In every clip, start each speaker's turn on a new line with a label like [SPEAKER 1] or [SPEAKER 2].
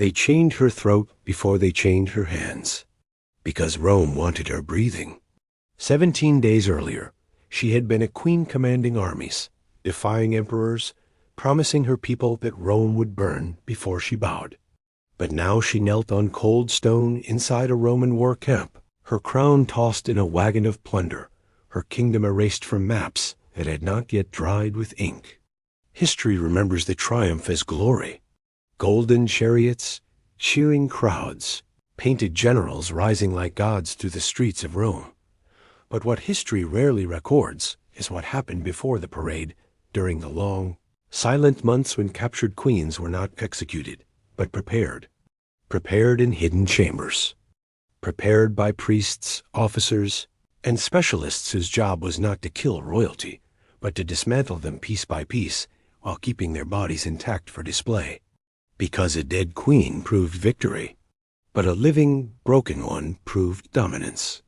[SPEAKER 1] They chained her throat before they chained her hands, because Rome wanted her breathing. 17 days earlier, she had been a queen commanding armies, defying emperors, promising her people that Rome would burn before she bowed. But now she knelt on cold stone inside a Roman war camp, her crown tossed in a wagon of plunder, her kingdom erased from maps that had not yet dried with ink. History remembers the triumph as glory. Golden chariots, cheering crowds, painted generals rising like gods through the streets of Rome. But what history rarely records is what happened before the parade, during the long, silent months when captured queens were not executed, but prepared. Prepared in hidden chambers. Prepared by priests, officers, and specialists whose job was not to kill royalty, but to dismantle them piece by piece while keeping their bodies intact for display. Because a dead queen proved victory, but a living, broken one proved dominance.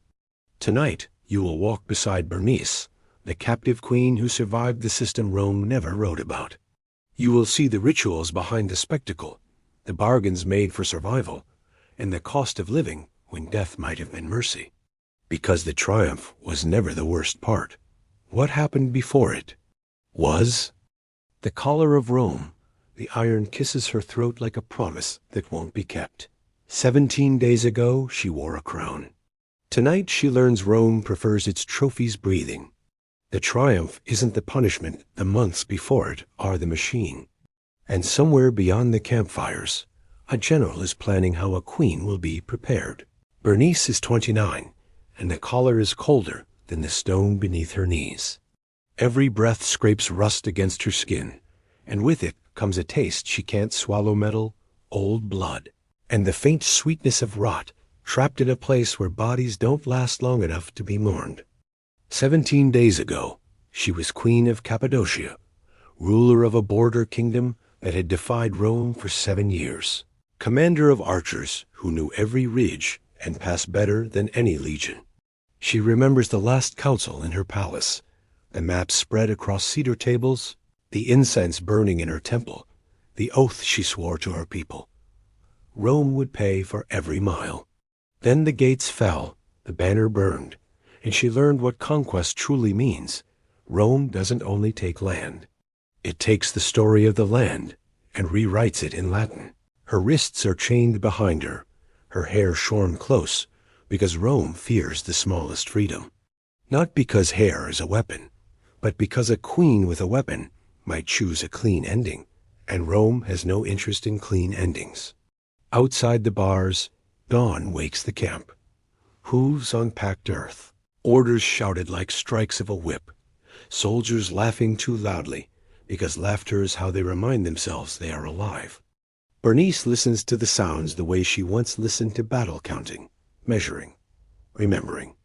[SPEAKER 1] Tonight, you will walk beside Bernice, the captive queen who survived the system Rome never wrote about. You will see the rituals behind the spectacle, the bargains made for survival, and the cost of living when death might have been mercy. Because the triumph was never the worst part. What happened before it was the collar of Rome. The iron kisses her throat like a promise that won't be kept. 17 days ago, she wore a crown. Tonight, she learns Rome prefers its trophies breathing. The triumph isn't the punishment, the months before it are the machine. And somewhere beyond the campfires, a general is planning how a queen will be prepared. Bernice is 29, and the collar is colder than the stone beneath her knees. Every breath scrapes rust against her skin, and with it comes a taste she can't swallow: metal, old blood, and the faint sweetness of rot, trapped in a place where bodies don't last long enough to be mourned. 17 days ago, she was queen of Cappadocia, ruler of a border kingdom that had defied Rome for 7 years, commander of archers who knew every ridge and passed better than any legion. She remembers the last council in her palace, the maps spread across cedar tables, the incense burning in her temple, the oath she swore to her people. Rome would pay for every mile. Then the gates fell, the banner burned, and she learned what conquest truly means. Rome doesn't only take land. It takes the story of the land and rewrites it in Latin. Her wrists are chained behind her, her hair shorn close, because Rome fears the smallest freedom. Not because hair is a weapon, but because a queen with a weapon might choose a clean ending, and Rome has no interest in clean endings. Outside the bars, dawn wakes the camp. Hooves on packed earth, orders shouted like strikes of a whip, soldiers laughing too loudly, because laughter is how they remind themselves they are alive. Bernice listens to the sounds the way she once listened to battle counting, measuring, remembering.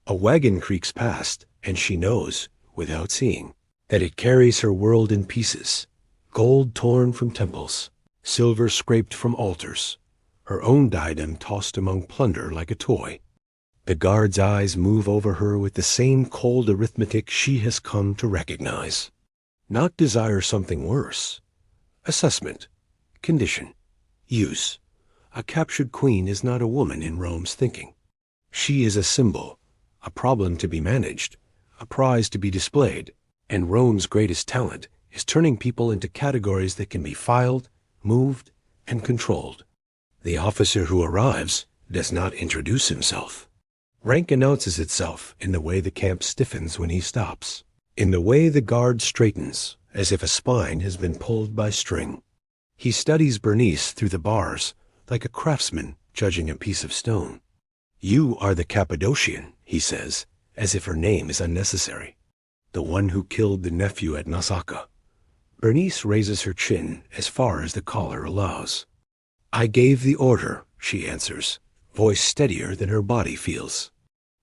[SPEAKER 1] A wagon creaks past, and she knows, without seeing, that it carries her world in pieces, gold torn from temples, silver scraped from altars, her own diadem tossed among plunder like a toy. The guard's eyes move over her with the same cold arithmetic she has come to recognize. Not desire something worse. Assessment, condition, use. A captured queen is not a woman in Rome's thinking. She is a symbol, a problem to be managed, a prize to be displayed, and Rome's greatest talent is turning people into categories that can be filed, moved, and controlled. The officer who arrives does not introduce himself. Rank announces itself in the way the camp stiffens when he stops, in the way the guard straightens, as if a spine has been pulled by string. He studies Bernice through the bars, like a craftsman judging a piece of stone. "You are the Cappadocian," he says, as if her name is unnecessary. "The one who killed the nephew at Nausicaa." Bernice raises her chin as far as the collar allows. "I gave the order," she answers, voice steadier than her body feels.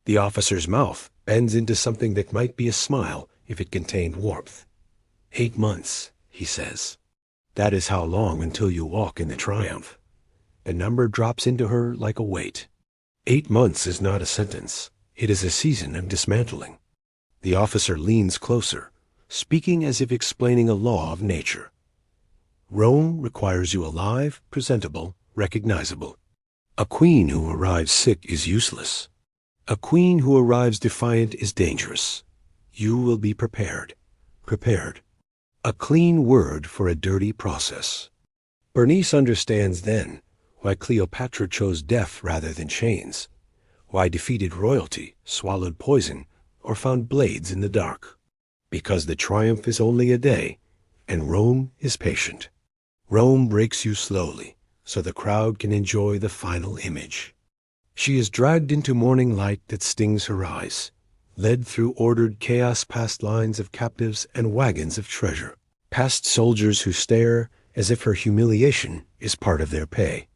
[SPEAKER 1] The officer's mouth bends into something that might be a smile if it contained warmth. 8 months, he says. That is how long until you walk in the triumph. The number drops into her like a weight. 8 months is not a sentence. It is a season of dismantling. The officer leans closer, speaking as if explaining a law of nature. Rome requires you alive, presentable, recognizable. A queen who arrives sick is useless. A queen who arrives defiant is dangerous. You will be prepared. Prepared. A clean word for a dirty process. Bernice understands then why Cleopatra chose death rather than chains, why defeated royalty, swallowed poison, or found blades in the dark. Because the triumph is only a day, and Rome is patient. Rome breaks you slowly, so the crowd can enjoy the final image. She is dragged into morning light that stings her eyes, led through ordered chaos past lines of captives and wagons of treasure, past soldiers who stare as if her humiliation is part of their pay.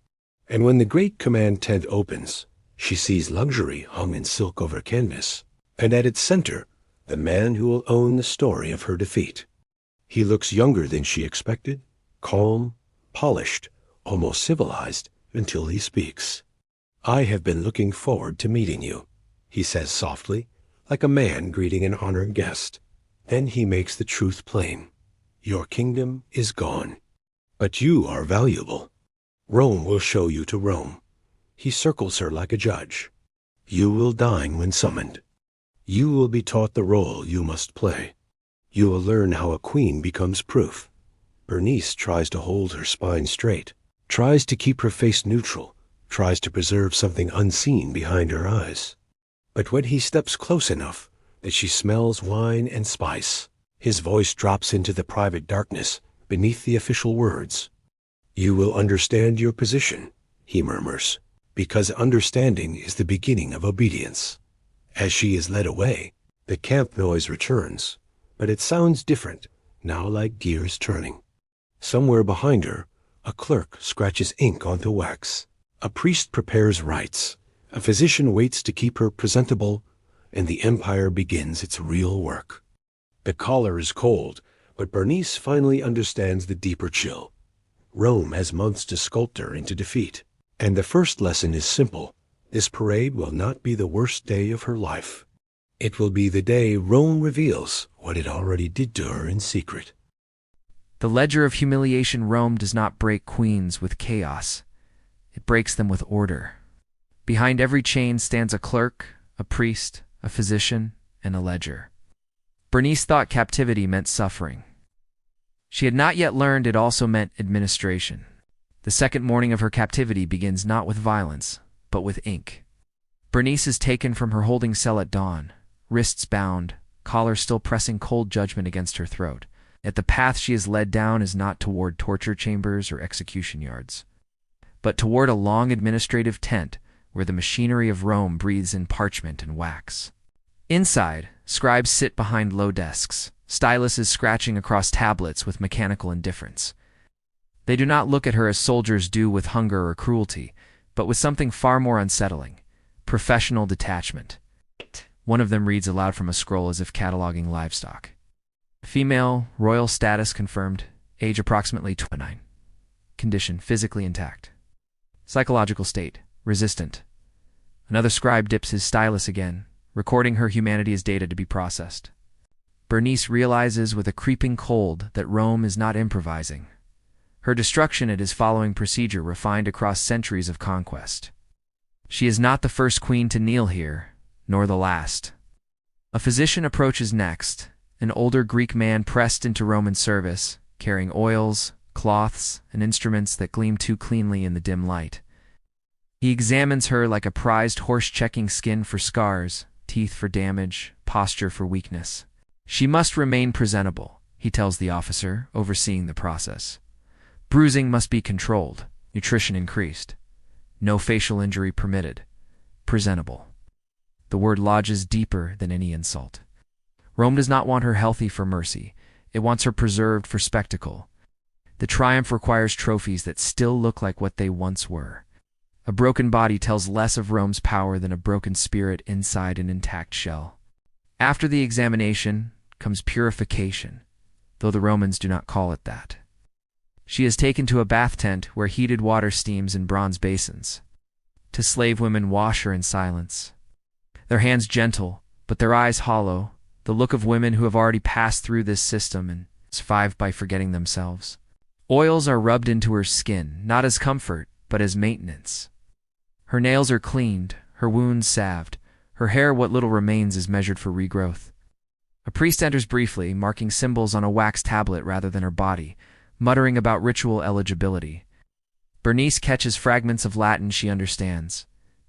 [SPEAKER 1] And when the great command tent opens, she sees luxury hung in silk over canvas, and at its center, the man who will own the story of her defeat. He looks younger than she expected, calm, polished, almost civilized, until he speaks. "I have been looking forward to meeting you," he says softly, like a man greeting an honored guest. Then he makes the truth plain. Your kingdom is gone, but you are valuable. Rome will show you to Rome. He circles her like a judge. You will dine when summoned. You will be taught the role you must play. You will learn how a queen becomes proof. Bernice tries to hold her spine straight, tries to keep her face neutral, tries to preserve something unseen behind her eyes. But when he steps close enough that she smells wine and spice, his voice drops into the private darkness beneath the official words. You will understand your position, he murmurs, because understanding is the beginning of obedience. As she is led away, the camp noise returns, but it sounds different, now like gears turning. Somewhere behind her, a clerk scratches ink onto wax. A priest prepares rites. A physician waits to keep her presentable, and the empire begins its real work. The collar is cold, but Bernice finally understands the deeper chill. Rome has months to sculpt her into defeat, and the first lesson is simple. This parade will not be the worst day of her life. It will be the day Rome reveals what it already did to her in secret.
[SPEAKER 2] The ledger of humiliation. Rome does not break queens with chaos. It breaks them with order. Behind every chain stands a clerk, a priest, a physician, and a ledger. Bernice thought captivity meant suffering. She had not yet learned it also meant administration. The second morning of her captivity begins not with violence, but with ink. Bernice is taken from her holding cell at dawn, wrists bound, collar still pressing cold judgment against her throat. Yet the path she is led down is not toward torture chambers or execution yards, but toward a long administrative tent where the machinery of Rome breathes in parchment and wax. Inside, scribes sit behind low desks, styluses scratching across tablets with mechanical indifference. They do not look at her as soldiers do with hunger or cruelty, but with something far more unsettling: professional detachment. One of them reads aloud from a scroll as if cataloging livestock. Female, royal status confirmed, age approximately 29. Condition, physically intact. Psychological state, resistant. Another scribe dips his stylus again, recording her humanity as data to be processed. Bernice realizes with a creeping cold that Rome is not improvising. Her destruction it is following procedure refined across centuries of conquest. She is not the first queen to kneel here, nor the last. A physician approaches next, an older Greek man pressed into Roman service, carrying oils, cloths, and instruments that gleam too cleanly in the dim light. He examines her like a prized horse, checking skin for scars, teeth for damage, posture for weakness. She must remain presentable, he tells the officer, overseeing the process. Bruising must be controlled, nutrition increased. No facial injury permitted. Presentable. The word lodges deeper than any insult. Rome does not want her healthy for mercy. It wants her preserved for spectacle. The triumph requires trophies that still look like what they once were. A broken body tells less of Rome's power than a broken spirit inside an intact shell. After the examination comes purification, though the Romans do not call it that. She is taken to a bath tent where heated water steams in bronze basins. To slave women wash her in silence. Their hands gentle, but their eyes hollow, the look of women who have already passed through this system and survived by forgetting themselves. Oils are rubbed into her skin, not as comfort, but as maintenance. Her nails are cleaned, her wounds salved, her hair, what little remains, is measured for regrowth. A priest enters briefly, marking symbols on a wax tablet rather than her body, muttering about ritual eligibility. Bernice catches fragments of Latin she understands.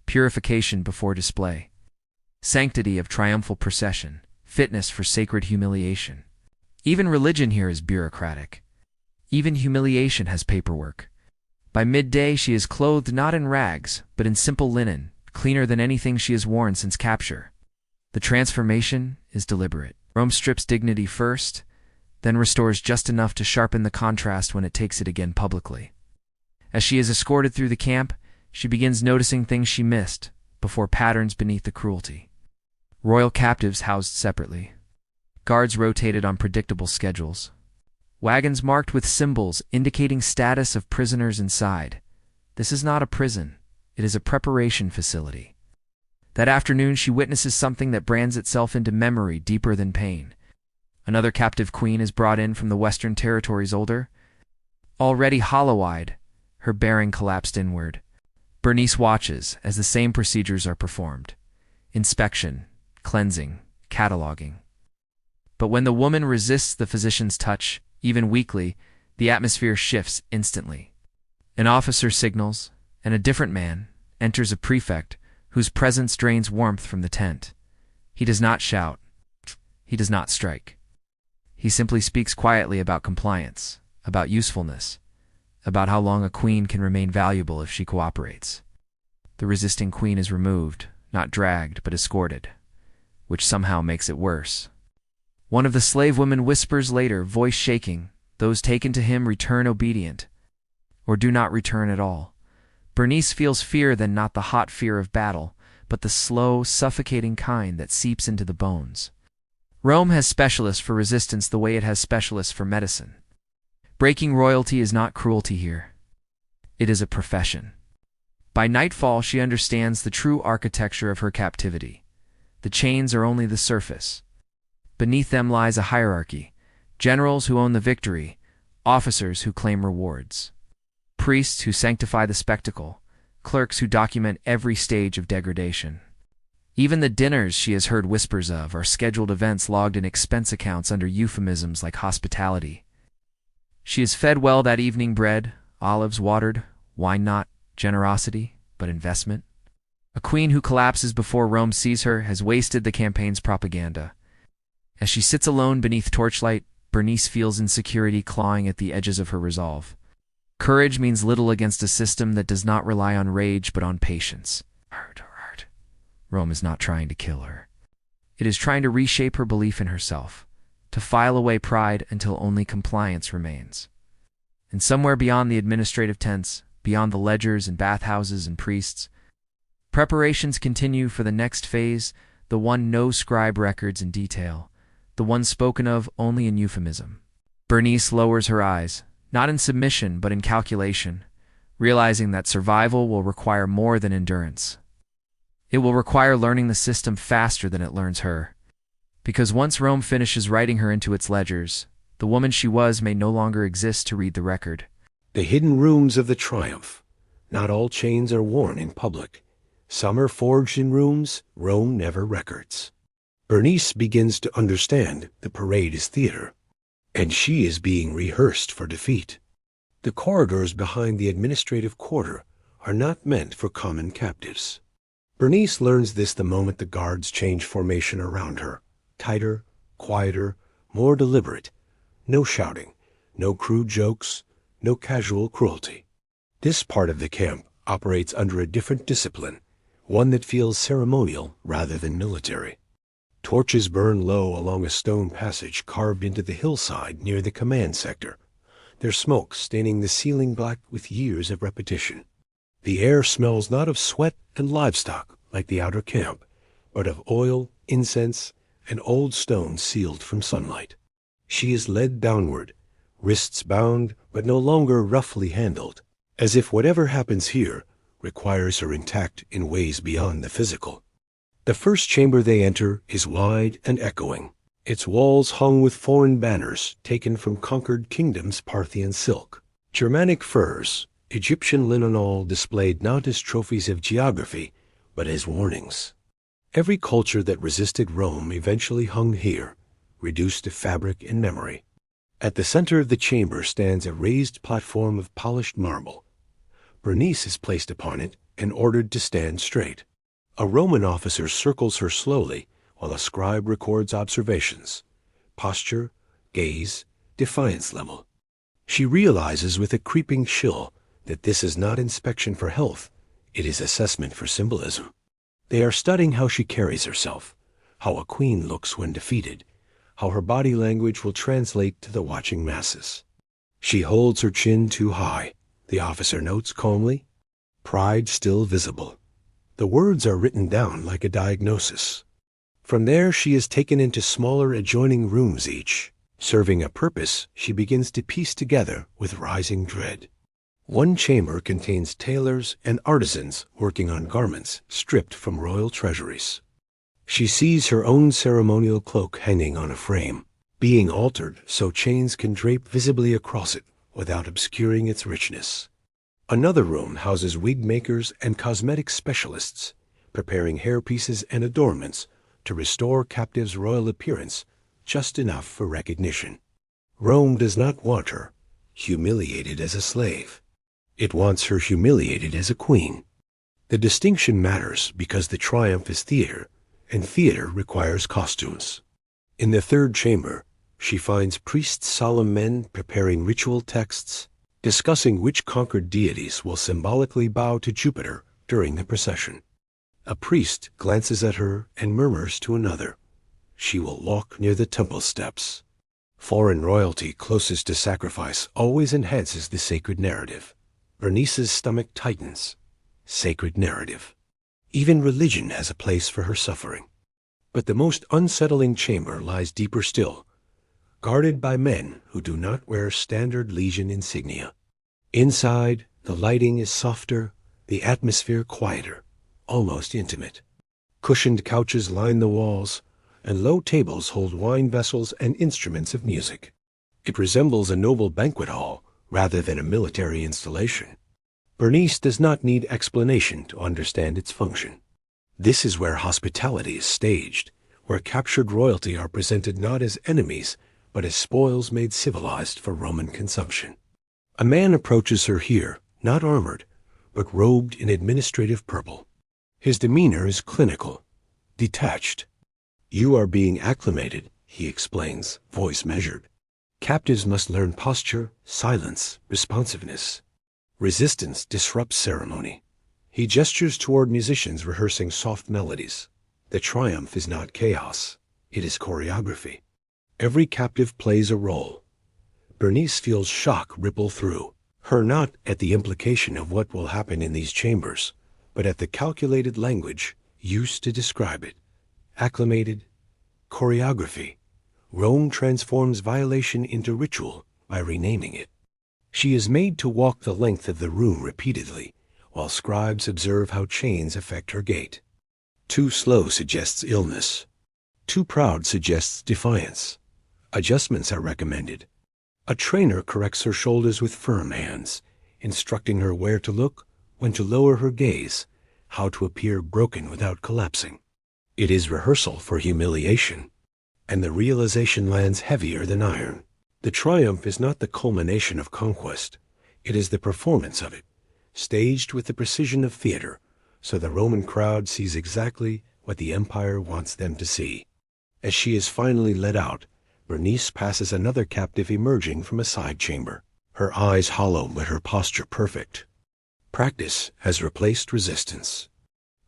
[SPEAKER 2] Purification before display. Sanctity of triumphal procession. Fitness for sacred humiliation. Even religion here is bureaucratic. Even humiliation has paperwork. By midday she is clothed not in rags, but in simple linen, cleaner than anything she has worn since capture. The transformation is deliberate. Rome strips dignity first, then restores just enough to sharpen the contrast when it takes it again publicly. As she is escorted through the camp, she begins noticing things she missed before patterns beneath the cruelty. Royal captives housed separately. Guards rotated on predictable schedules. Wagons marked with symbols indicating status of prisoners inside. This is not a prison. It is a preparation facility. That afternoon she witnesses something that brands itself into memory deeper than pain. Another captive queen is brought in from the Western Territories, older. Already hollow-eyed, her bearing collapsed inward. Bernice watches as the same procedures are performed. Inspection, cleansing, cataloging. But when the woman resists the physician's touch, even weakly, the atmosphere shifts instantly. An officer signals, and a different man enters, a prefect whose presence drains warmth from the tent. He does not shout. He does not strike. He simply speaks quietly about compliance, about usefulness, about how long a queen can remain valuable if she cooperates. The resisting queen is removed, not dragged, but escorted, which somehow makes it worse. One of the slave women whispers later, voice shaking, "Those taken to him return obedient, or do not return at all." Bernice feels fear, then not the hot fear of battle, but the slow, suffocating kind that seeps into the bones. Rome has specialists for resistance the way it has specialists for medicine. Breaking royalty is not cruelty here. It is a profession. By nightfall she understands the true architecture of her captivity. The chains are only the surface. Beneath them lies a hierarchy, generals who own the victory, officers who claim rewards, priests who sanctify the spectacle, clerks who document every stage of degradation. Even the dinners she has heard whispers of are scheduled events logged in expense accounts under euphemisms like hospitality. She is fed well that evening: bread, olives watered, wine not generosity, but investment. A queen who collapses before Rome sees her has wasted the campaign's propaganda. As she sits alone beneath torchlight, Bernice feels insecurity clawing at the edges of her resolve. Courage means little against a system that does not rely on rage but on patience. Rome is not trying to kill her. It is trying to reshape her belief in herself, to file away pride until only compliance remains. And somewhere beyond the administrative tents, beyond the ledgers and bathhouses and priests, preparations continue for the next phase, the one no scribe records in detail, the one spoken of only in euphemism. Bernice lowers her eyes, not in submission but in calculation, realizing that survival will require more than endurance. It will require learning the system faster than it learns her. Because once Rome finishes writing her into its ledgers, the woman she was may no longer exist to read the record.
[SPEAKER 1] The hidden runes of the triumph. Not all chains are worn in public. Some are forged in rooms Rome never records. Bernice begins to understand the parade is theater, and she is being rehearsed for defeat. The corridors behind the administrative quarter are not meant for common captives. Bernice learns this the moment the guards change formation around her. Tighter, quieter, more deliberate. No shouting, no crude jokes, no casual cruelty. This part of the camp operates under a different discipline, one that feels ceremonial rather than military. Torches burn low along a stone passage carved into the hillside near the command sector, their smoke staining the ceiling black with years of repetition. The air smells not of sweat and livestock like the outer camp, but of oil, incense, and old stone sealed from sunlight. She is led downward, wrists bound but no longer roughly handled, as if whatever happens here requires her intact in ways beyond the physical. The first chamber they enter is wide and echoing, its walls hung with foreign banners taken from conquered kingdoms' Parthian silk. Germanic furs, Egyptian linenol displayed not as trophies of geography, but as warnings. Every culture that resisted Rome eventually hung here, reduced to fabric and memory. At the center of the chamber stands a raised platform of polished marble. Bernice is placed upon it and ordered to stand straight. A Roman officer circles her slowly while a scribe records observations: posture, gaze, defiance level. She realizes with a creeping chill that this is not inspection for health, it is assessment for symbolism. They are studying how she carries herself, how a queen looks when defeated, how her body language will translate to the watching masses. She holds her chin too high, the officer notes calmly, pride still visible. The words are written down like a diagnosis. From there she is taken into smaller adjoining rooms each. Serving a purpose, she begins to piece together with rising dread. One chamber contains tailors and artisans working on garments stripped from royal treasuries. She sees her own ceremonial cloak hanging on a frame, being altered so chains can drape visibly across it without obscuring its richness. Another room houses wig makers and cosmetic specialists, preparing hairpieces and adornments to restore captives' royal appearance just enough for recognition. Rome does not want her humiliated as a slave. It wants her humiliated as a queen. The distinction matters because the triumph is theater, and theater requires costumes. In the third chamber, she finds priests, solemn men preparing ritual texts, discussing which conquered deities will symbolically bow to Jupiter during the procession. A priest glances at her and murmurs to another, "She will walk near the temple steps." Foreign royalty closest to sacrifice always enhances the sacred narrative. Bernice's stomach tightens. Sacred narrative. Even religion has a place for her suffering. But the most unsettling chamber lies deeper still, guarded by men who do not wear standard legion insignia. Inside, the lighting is softer, the atmosphere quieter, almost intimate. Cushioned couches line the walls, and low tables hold wine vessels and instruments of music. It resembles a noble banquet hall rather than a military installation. Bernice does not need explanation to understand its function. This is where hospitality is staged, where captured royalty are presented not as enemies, but as spoils made civilized for Roman consumption. A man approaches her here, not armored, but robed in administrative purple. His demeanor is clinical, detached. "You are being acclimated," he explains, voice measured. "Captives must learn posture, silence, responsiveness. Resistance disrupts ceremony." He gestures toward musicians rehearsing soft melodies. The triumph is not chaos. It is choreography. Every captive plays a role. Bernice feels shock ripple through her, not at the implication of what will happen in these chambers, but at the calculated language used to describe it. Acclimated, choreography. Rome transforms violation into ritual by renaming it. She is made to walk the length of the room repeatedly, while scribes observe how chains affect her gait. Too slow suggests illness. Too proud suggests defiance. Adjustments are recommended. A trainer corrects her shoulders with firm hands, instructing her where to look, when to lower her gaze, how to appear broken without collapsing. It is rehearsal for humiliation, and the realization lands heavier than iron. The triumph is not the culmination of conquest. It is the performance of it, staged with the precision of theater, so the Roman crowd sees exactly what the empire wants them to see. As she is finally led out, Bernice passes another captive emerging from a side chamber, her eyes hollow but her posture perfect. Practice has replaced resistance.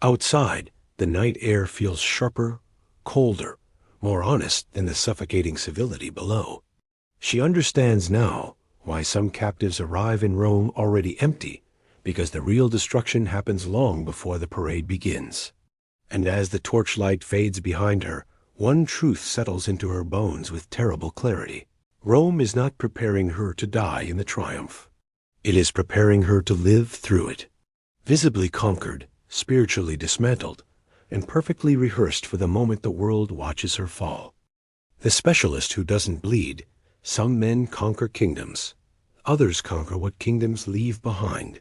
[SPEAKER 1] Outside, the night air feels sharper, colder, more honest than the suffocating civility below. She understands now why some captives arrive in Rome already empty, because the real destruction happens long before the parade begins. And as the torchlight fades behind her, one truth settles into her bones with terrible clarity. Rome is not preparing her to die in the triumph. It is preparing her to live through it. Visibly conquered, spiritually dismantled, and perfectly rehearsed for the moment the world watches her fall. The specialist who doesn't bleed. Some men conquer kingdoms. others conquer what kingdoms leave behind.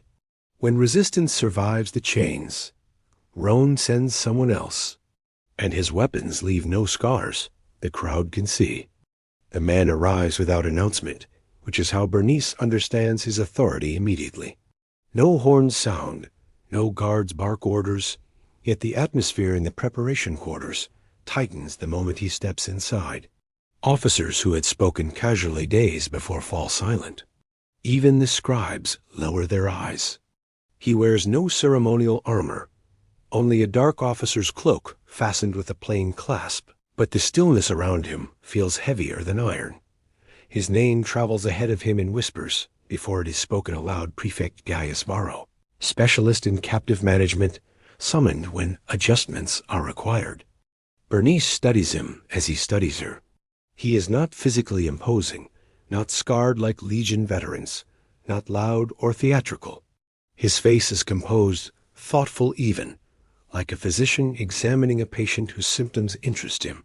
[SPEAKER 1] When resistance survives the chains, Roan sends someone else, and his weapons leave no scars the crowd can see. The man arrives without announcement, which is how Bernice understands his authority immediately. No horns sound, no guards bark orders, yet the atmosphere in the preparation quarters tightens the moment he steps inside. Officers who had spoken casually days before fall silent. Even the scribes lower their eyes. He wears no ceremonial armor, only a dark officer's cloak fastened with a plain clasp, but the stillness around him feels heavier than iron. His name travels ahead of him in whispers before it is spoken aloud. Prefect Gaius Varro, specialist in captive management, summoned when adjustments are required. Bernice studies him as he studies her. He is not physically imposing, not scarred like Legion veterans, not loud or theatrical. His face is composed, thoughtful even, like a physician examining a patient whose symptoms interest him.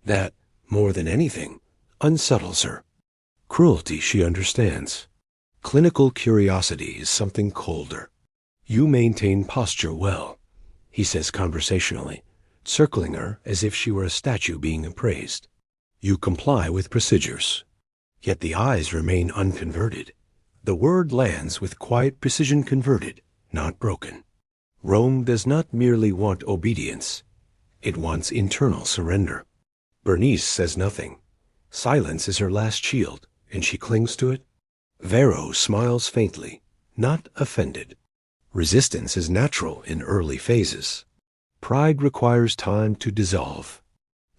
[SPEAKER 1] That, more than anything, unsettles her. Cruelty she understands. Clinical curiosity is something colder. You maintain posture well, he says conversationally, circling her as if she were a statue being appraised. You comply with procedures. Yet the eyes remain unconverted. The word lands with quiet precision, converted, not broken. Rome does not merely want obedience. It wants internal surrender. Bernice says nothing. Silence is her last shield, and she clings to it. Varro smiles faintly, not offended. Resistance is natural in early phases. Pride requires time to dissolve.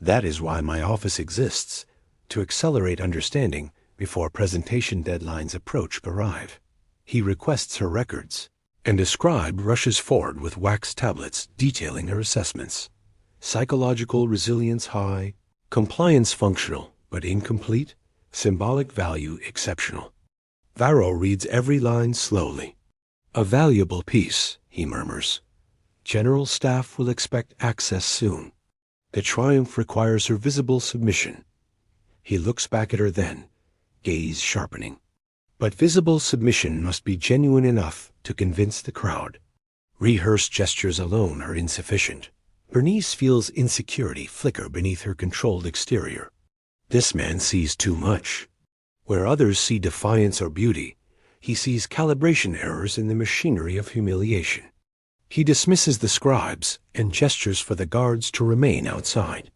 [SPEAKER 1] That is why my office exists, to accelerate understanding before presentation deadlines arrive. He requests her records, and a scribe rushes forward with wax tablets detailing her assessments. Psychological resilience high, compliance functional but incomplete, symbolic value exceptional. Varro reads every line slowly. A valuable piece, he murmurs. General staff will expect access soon. The triumph requires her visible submission. He looks back at her then, gaze sharpening. But visible submission must be genuine enough to convince the crowd. Rehearsed gestures alone are insufficient. Bernice feels insecurity flicker beneath her controlled exterior. This man sees too much. Where others see defiance or beauty, he sees calibration errors in the machinery of humiliation. He dismisses the scribes and gestures for the guards to remain outside.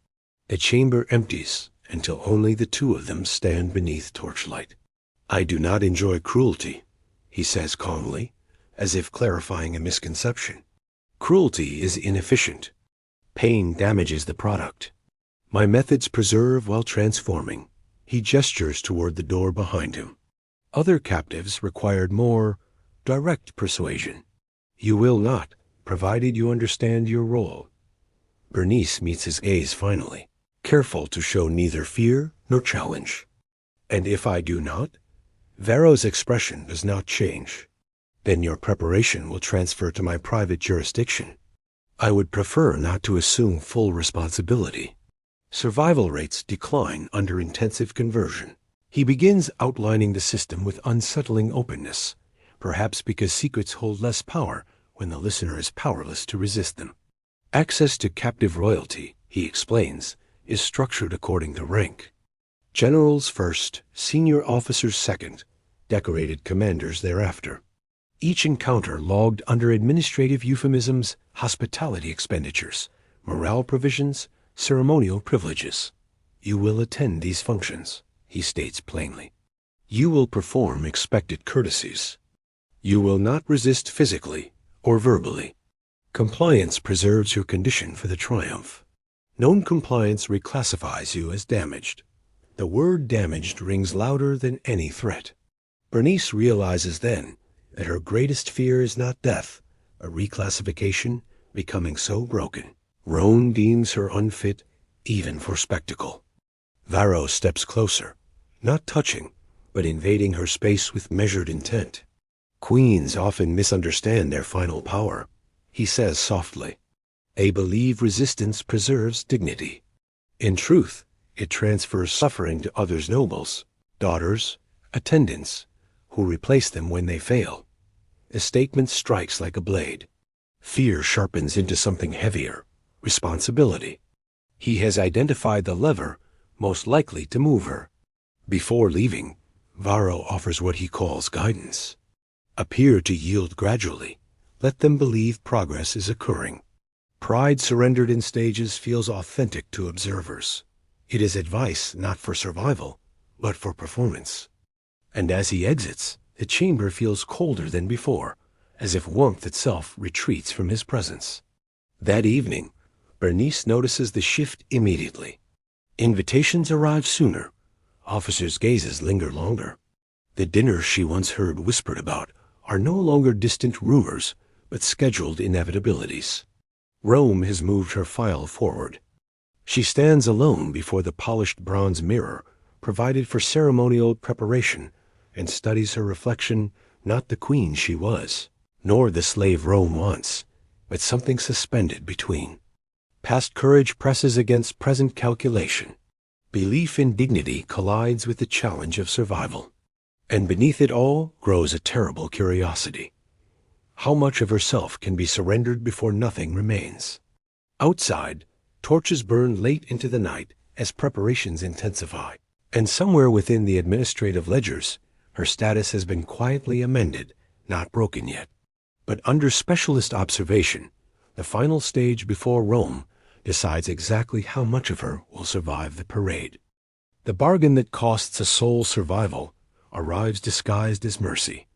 [SPEAKER 1] The chamber empties until only the two of them stand beneath torchlight. I do not enjoy cruelty, he says calmly, as if clarifying a misconception. Cruelty is inefficient. Pain damages the product. My methods preserve while transforming. He gestures toward the door behind him. Other captives required more direct persuasion. You will not, provided you understand your role. Bernice meets his gaze finally, careful to show neither fear nor challenge. And if I do not? Varro's expression does not change. Then your preparation will transfer to my private jurisdiction. I would prefer not to assume full responsibility. Survival rates decline under intensive conversion. He begins outlining the system with unsettling openness, perhaps because secrets hold less power when the listener is powerless to resist them. Access to captive royalty, he explains, is structured according to rank. Generals first, senior officers second, decorated commanders thereafter. Each encounter logged under administrative euphemisms, hospitality expenditures, morale provisions, ceremonial privileges. You will attend these functions, he states plainly. You will perform expected courtesies. You will not resist physically or verbally. Compliance preserves your condition for the triumph. Non-compliance reclassifies you as damaged. The word damaged rings louder than any threat. Bernice realizes then that her greatest fear is not death, a reclassification becoming so broken. Roan deems her unfit even for spectacle. Varro steps closer, not touching, but invading her space with measured intent. Queens often misunderstand their final power, he says softly. They believe resistance preserves dignity. In truth, it transfers suffering to others' nobles, daughters, attendants, who replace them when they fail. A statement strikes like a blade. Fear sharpens into something heavier, responsibility. He has identified the lever most likely to move her. Before leaving, Varro offers what he calls guidance. Appear to yield gradually. Let them believe progress is occurring. Pride surrendered in stages feels authentic to observers. It is advice not for survival, but for performance. And as he exits, the chamber feels colder than before, as if warmth itself retreats from his presence. That evening, Bernice notices the shift immediately. Invitations arrive sooner. Officers' gazes linger longer. The dinners she once heard whispered about are no longer distant rumors, but scheduled inevitabilities. Rome has moved her file forward. She stands alone before the polished bronze mirror provided for ceremonial preparation and studies her reflection, not the queen she was, nor the slave Rome wants, but something suspended between. Past courage presses against present calculation. Belief in dignity collides with the challenge of survival. And beneath it all grows a terrible curiosity. How much of herself can be surrendered before nothing remains? Outside, torches burn late into the night as preparations intensify. And somewhere within the administrative ledgers, her status has been quietly amended, not broken yet. But under specialist observation, the final stage before Rome decides exactly how much of her will survive the parade. The bargain that costs a soul's survival arrives disguised as mercy.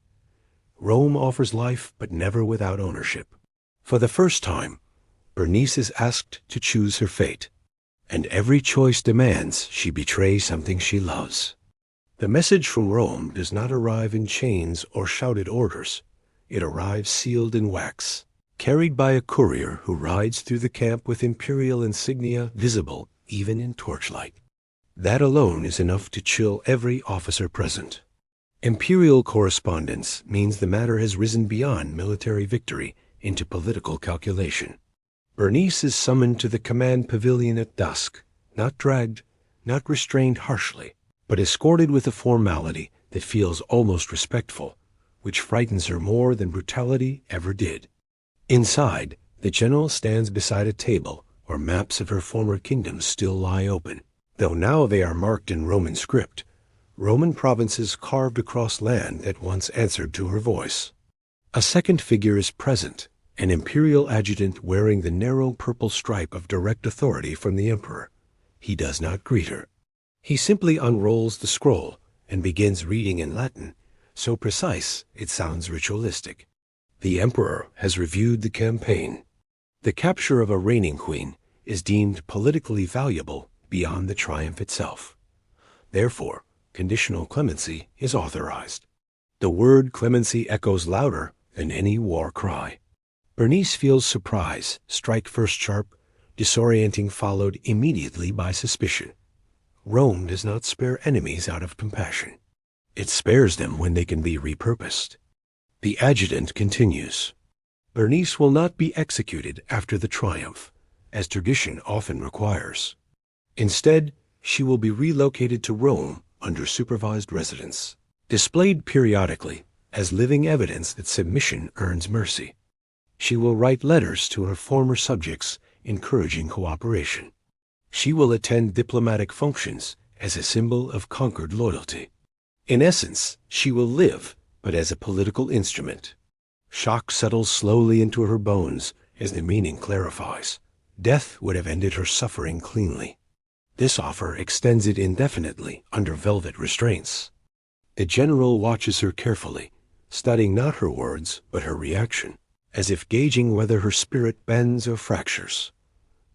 [SPEAKER 1] Rome offers life, but never without ownership. For the first time, Bernice is asked to choose her fate, and every choice demands she betray something she loves. The message from Rome does not arrive in chains or shouted orders. It arrives sealed in wax, carried by a courier who rides through the camp with imperial insignia visible even in torchlight. That alone is enough to chill every officer present. Imperial correspondence means the matter has risen beyond military victory into political calculation. Bernice is summoned to the command pavilion at dusk, not dragged, not restrained harshly, but escorted with a formality that feels almost respectful, which frightens her more than brutality ever did. Inside, the general stands beside a table where maps of her former kingdoms still lie open, though now they are marked in Roman script, Roman provinces carved across land that once answered to her voice. A second figure is present, an imperial adjutant wearing the narrow purple stripe of direct authority from the emperor. He does not greet her. He simply unrolls the scroll and begins reading in Latin, so precise it sounds ritualistic. The emperor has reviewed the campaign. The capture of a reigning queen is deemed politically valuable beyond the triumph itself. Therefore, conditional clemency is authorized. The word clemency echoes louder than any war cry. Bernice feels surprise, strike first sharp, disorienting followed immediately by suspicion. Rome does not spare enemies out of compassion. It spares them when they can be repurposed. The adjutant continues. Bernice will not be executed after the triumph, as tradition often requires. Instead, she will be relocated to Rome under supervised residence, displayed periodically as living evidence that submission earns mercy. She will write letters to her former subjects encouraging cooperation. She will attend diplomatic functions as a symbol of conquered loyalty. In essence, she will live, but as a political instrument. Shock settles slowly into her bones as the meaning clarifies. Death would have ended her suffering cleanly. This offer extends it indefinitely under velvet restraints. The general watches her carefully, studying not her words, but her reaction, as if gauging whether her spirit bends or fractures.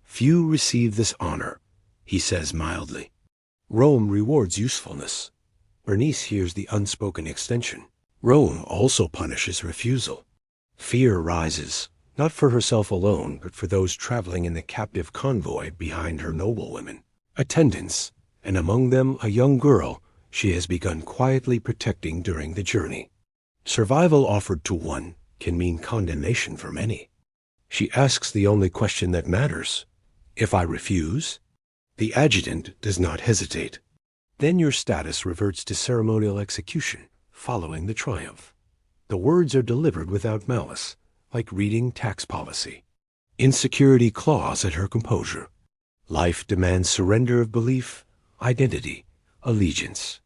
[SPEAKER 1] Few receive this honor, he says mildly. Rome rewards usefulness. Bernice hears the unspoken extension. Rome also punishes refusal. Fear rises, not for herself alone, but for those traveling in the captive convoy behind her noblewomen. Attendants, and among them a young girl she has begun quietly protecting during the journey. Survival offered to one can mean condemnation for many. She asks the only question that matters. If I refuse? The adjutant does not hesitate. Then your status reverts to ceremonial execution, following the triumph. The words are delivered without malice, like reading tax policy. Insecurity claws at her composure. Life demands surrender of belief, identity, allegiance.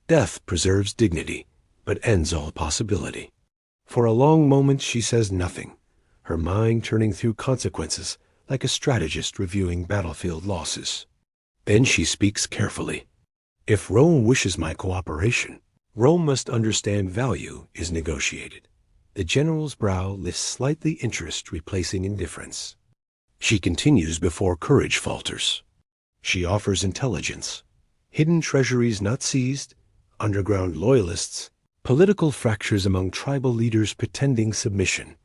[SPEAKER 1] Death preserves dignity, but ends all possibility. For a long moment she says nothing, her mind turning through consequences like a strategist reviewing battlefield losses. Then she speaks carefully. If Rome wishes my cooperation, Rome must understand value is negotiated. The general's brow lifts slightly, interest replacing indifference. She continues before courage falters. She offers intelligence, hidden treasuries not seized, underground loyalists, political fractures among tribal leaders pretending submission,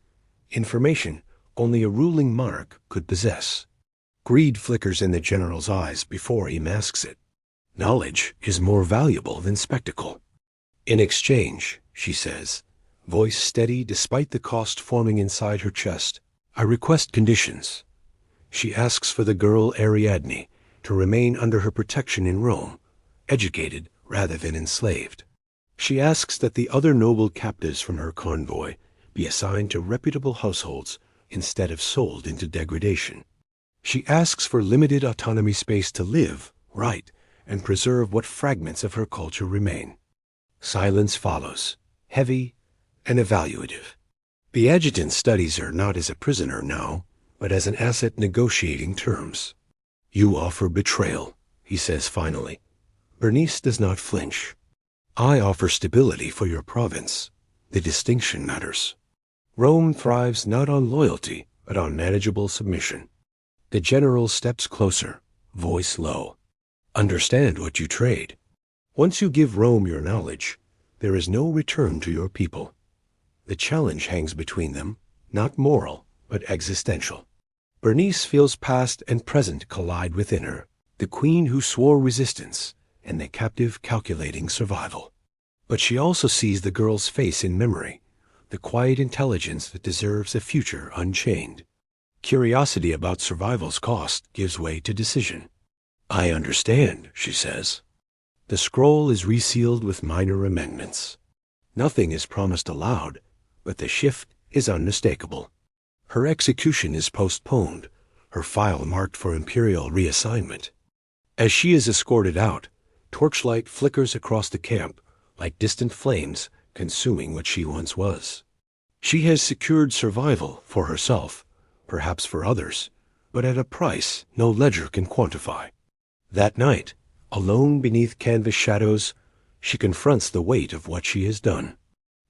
[SPEAKER 1] information only a ruling monarch could possess. Greed flickers in the general's eyes before he masks it. Knowledge is more valuable than spectacle. In exchange, she says, voice steady despite the cost forming inside her chest, I request conditions. She asks for the girl Ariadne to remain under her protection in Rome, educated rather than enslaved. She asks that the other noble captives from her convoy be assigned to reputable households instead of sold into degradation. She asks for limited autonomy space to live, write, and preserve what fragments of her culture remain. Silence follows, heavy and evaluative. The adjutant studies her not as a prisoner now, but as an asset negotiating terms. You offer betrayal, he says finally. Bernice does not flinch. I offer stability for your province. The distinction matters. Rome thrives not on loyalty, but on manageable submission. The general steps closer, voice low. Understand what you trade. Once you give Rome your knowledge, there is no return to your people. The challenge hangs between them, not moral, but existential. Bernice feels past and present collide within her, the queen who swore resistance and the captive calculating survival. But she also sees the girl's face in memory, the quiet intelligence that deserves a future unchained. Curiosity about survival's cost gives way to decision. I understand, she says. The scroll is resealed with minor amendments. Nothing is promised aloud, but the shift is unmistakable. Her execution is postponed, her file marked for imperial reassignment. As she is escorted out, torchlight flickers across the camp like distant flames consuming what she once was. She has secured survival for herself, perhaps for others, but at a price no ledger can quantify. That night, alone beneath canvas shadows, she confronts the weight of what she has done.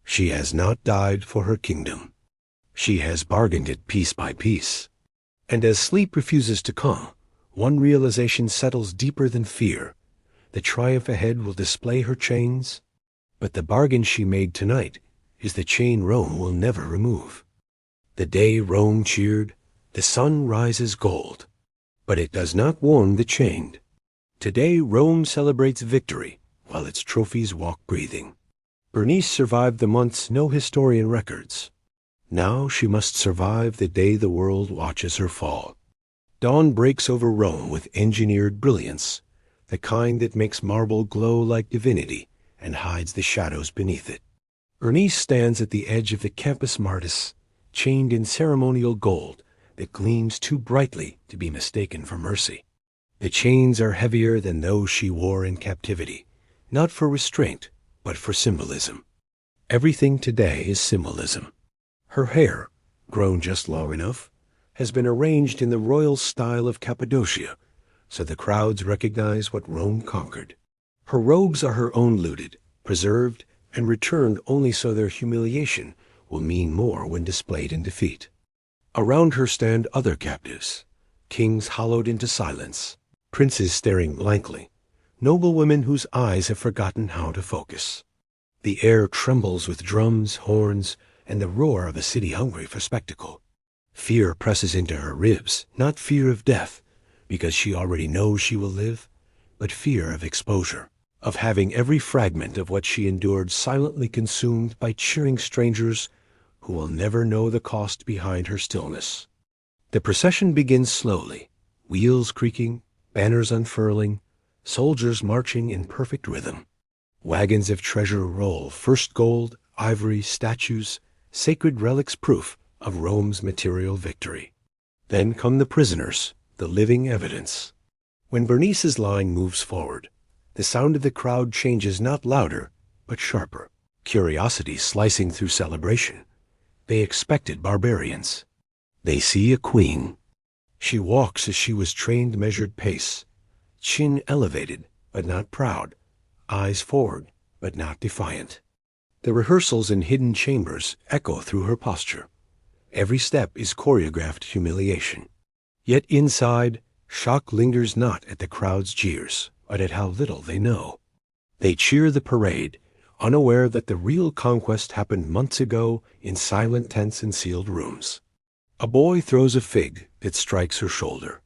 [SPEAKER 1] She has not died for her kingdom. She has bargained it piece by piece. And as sleep refuses to come, one realization settles deeper than fear. The triumph ahead will display her chains, but the bargain she made tonight is the chain Rome will never remove. The day Rome cheered, the sun rises gold, but it does not warm the chained. Today Rome celebrates victory while its trophies walk breathing. Bernice survived the months no historian records. Now she must survive the day the world watches her fall. Dawn breaks over Rome with engineered brilliance, the kind that makes marble glow like divinity and hides the shadows beneath it. Bernice stands at the edge of the Campus Martis, chained in ceremonial gold that gleams too brightly to be mistaken for mercy. The chains are heavier than those she wore in captivity, not for restraint, but for symbolism. Everything today is symbolism. Her hair, grown just long enough, has been arranged in the royal style of Cappadocia, so the crowds recognize what Rome conquered. Her robes are her own looted, preserved, and returned only so their humiliation will mean more when displayed in defeat. Around her stand other captives, kings hollowed into silence, princes staring blankly, noblewomen whose eyes have forgotten how to focus. The air trembles with drums, horns, and the roar of a city hungry for spectacle. Fear presses into her ribs, not fear of death, because she already knows she will live, but fear of exposure, of having every fragment of what she endured silently consumed by cheering strangers who will never know the cost behind her stillness. The procession begins slowly, wheels creaking, banners unfurling, soldiers marching in perfect rhythm. Wagons of treasure roll, first gold, ivory, statues, sacred relics, proof of Rome's material victory. Then come the prisoners, the living evidence. When Bernice's line moves forward, the sound of the crowd changes, not louder, but sharper. Curiosity slicing through celebration. They expected barbarians. They see a queen. She walks as she was trained, measured pace, chin elevated, but not proud, eyes forward, but not defiant. The rehearsals in hidden chambers echo through her posture. Every step is choreographed humiliation. Yet inside, shock lingers not at the crowd's jeers, but at how little they know. They cheer the parade, unaware that the real conquest happened months ago in silent tents and sealed rooms. A boy throws a fig that strikes her shoulder.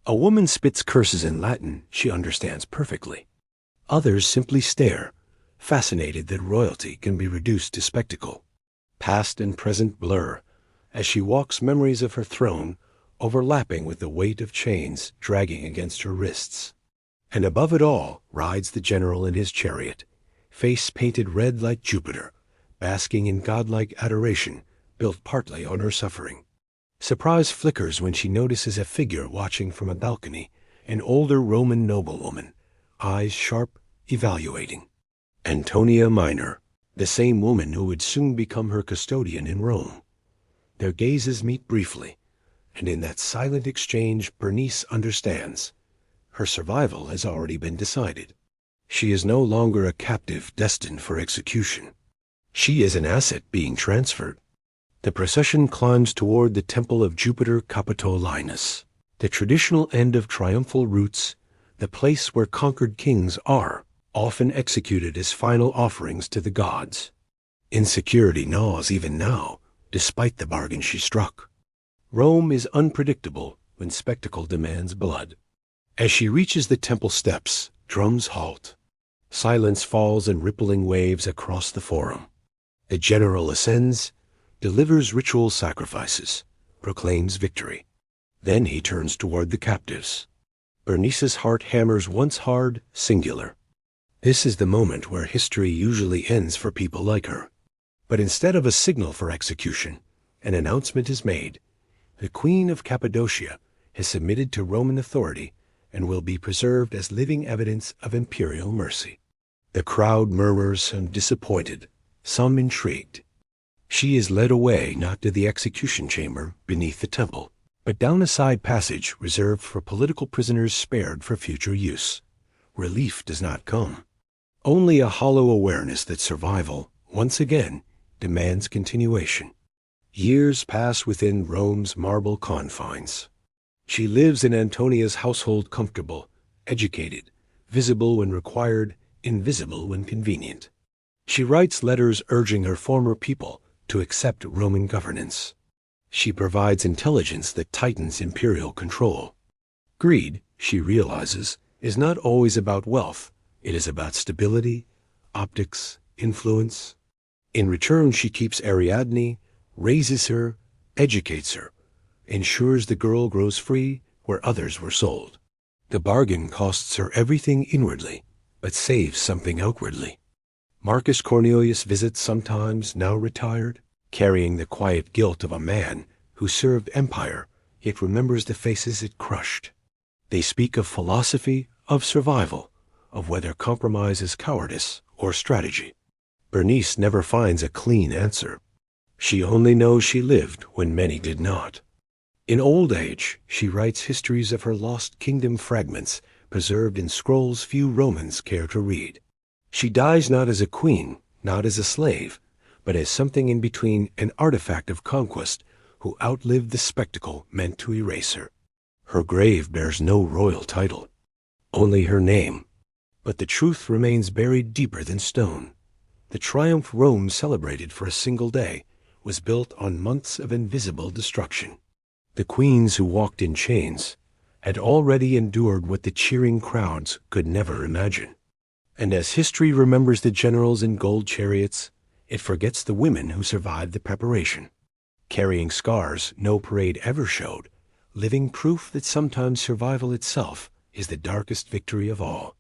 [SPEAKER 1] A woman spits curses in Latin she understands perfectly. Others simply stare, fascinated that royalty can be reduced to spectacle. Past and present blur, as she walks, memories of her throne overlapping with the weight of chains dragging against her wrists. And above it all rides the general in his chariot, face painted red like Jupiter, basking in godlike adoration built partly on her suffering. Surprise flickers when she notices a figure watching from a balcony, an older Roman noblewoman, eyes sharp, evaluating. Antonia Minor, the same woman who would soon become her custodian in Rome. Their gazes meet briefly, and in that silent exchange Bernice understands. Her survival has already been decided. She is no longer a captive destined for execution. She is an asset being transferred. The procession climbs toward the temple of Jupiter Capitolinus, the traditional end of triumphal routes, the place where conquered kings are, often executed as final offerings to the gods. Insecurity gnaws even now, despite the bargain she struck. Rome is unpredictable when spectacle demands blood. As she reaches the temple steps, drums halt. Silence falls in rippling waves across the forum. The general ascends, delivers ritual sacrifices, proclaims victory. Then he turns toward the captives. Bernice's heart hammers once hard, singular. This is the moment where history usually ends for people like her. But instead of a signal for execution, an announcement is made. The Queen of Cappadocia has submitted to Roman authority and will be preserved as living evidence of imperial mercy. The crowd murmurs, some disappointed, some intrigued. She is led away not to the execution chamber beneath the temple, but down a side passage reserved for political prisoners spared for future use. Relief does not come. Only a hollow awareness that survival, once again, demands continuation. Years pass within Rome's marble confines. She lives in Antonia's household, comfortable, educated, visible when required, invisible when convenient. She writes letters urging her former people to accept Roman governance. She provides intelligence that tightens imperial control. Greed, she realizes, is not always about wealth. It is about stability, optics, influence. In return, she keeps Ariadne, raises her, educates her, ensures the girl grows free where others were sold. The bargain costs her everything inwardly, but saves something outwardly. Marcus Cornelius visits sometimes, now retired, carrying the quiet guilt of a man who served empire, yet remembers the faces it crushed. They speak of philosophy, of survival, of whether compromise is cowardice or strategy. Bernice never finds a clean answer. She only knows she lived when many did not. In old age, she writes histories of her lost kingdom, fragments preserved in scrolls few Romans care to read. She dies not as a queen, not as a slave, but as something in between, an artifact of conquest who outlived the spectacle meant to erase her. Her grave bears no royal title, only her name. But the truth remains buried deeper than stone. The triumph Rome celebrated for a single day was built on months of invisible destruction. The queens who walked in chains had already endured what the cheering crowds could never imagine. And as history remembers the generals in gold chariots, it forgets the women who survived the preparation, carrying scars no parade ever showed, living proof that sometimes survival itself is the darkest victory of all.